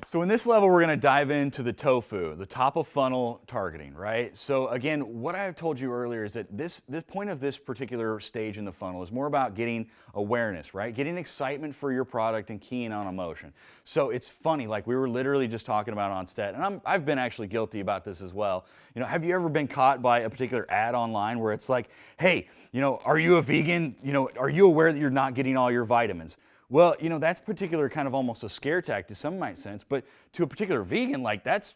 So in this level, we're going to dive into the tofu, the top of funnel targeting, right? So again, what I told you earlier is that this point of this particular stage in the funnel is more about getting awareness, right? Getting excitement for your product and keying on emotion. So it's funny, like we were literally just talking about on set, and I've been actually guilty about this as well. You know, have you ever been caught by a particular ad online where it's like, hey, you know, are you a vegan? You know, are you aware that you're not getting all your vitamins? Well, you know, that's particular kind of almost a scare tactic, some might sense, but to a particular vegan, like that's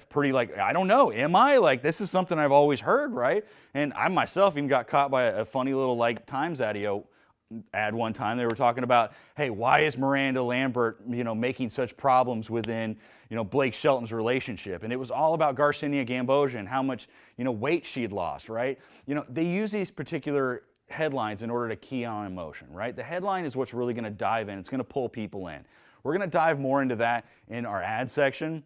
pretty like, I don't know, am I? Like, this is something I've always heard, right? And I myself even got caught by a funny little like Times ad one time. They were talking about, hey, why is Miranda Lambert, you know, making such problems within, you know, Blake Shelton's relationship? And it was all about Garcinia Gamboja and how much, you know, weight she had lost, right? You know, they use these particular headlines in order to key on emotion, right? The headline is what's really going to dive in. It's going to pull people in. We're going to dive more into that in our ad section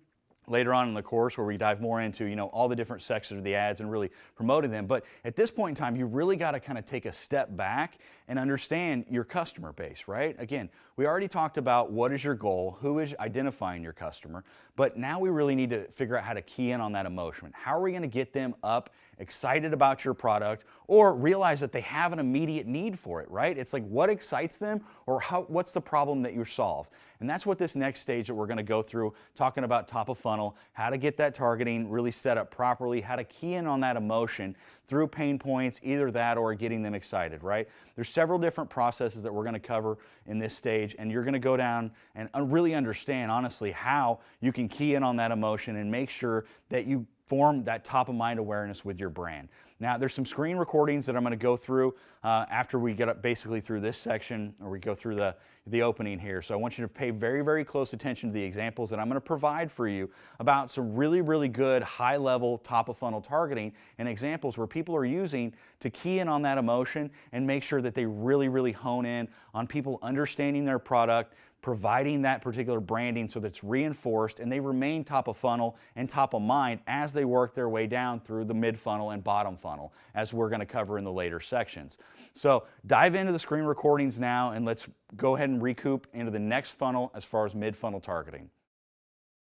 later on in the course, where we dive more into, you know, all the different sections of the ads and really promoting them. But at this point in time, you really got to kind of take a step back and understand your customer base, right? Again, we already talked about what is your goal, who is identifying your customer, but now we really need to figure out how to key in on that emotion. How are we going to get them up, excited about your product, or realize that they have an immediate need for it, right? It's like, what excites them, or what's the problem that you solve? And that's what this next stage that we're going to go through, talking about top of funnel, how to get that targeting really set up properly, how to key in on that emotion through pain points, either that or getting them excited, right? There's several different processes that we're going to cover in this stage, and you're going to go down and really understand, honestly, how you can key in on that emotion and make sure that you form that top of mind awareness with your brand. Now, there's some screen recordings that I'm going to go through after we get up basically through this section, or we go through the opening here. So I want you to pay very, very close attention to the examples that I'm going to provide for you about some really, really good high-level top of funnel targeting and examples where people are using to key in on that emotion and make sure that they really, really hone in on people understanding their product, providing that particular branding so that's reinforced and they remain top of funnel and top of mind as they work their way down through the mid funnel and bottom funnel, as we're going to cover in the later sections. So dive into the screen recordings now, and let's go ahead and recoup into the next funnel as far as mid funnel targeting.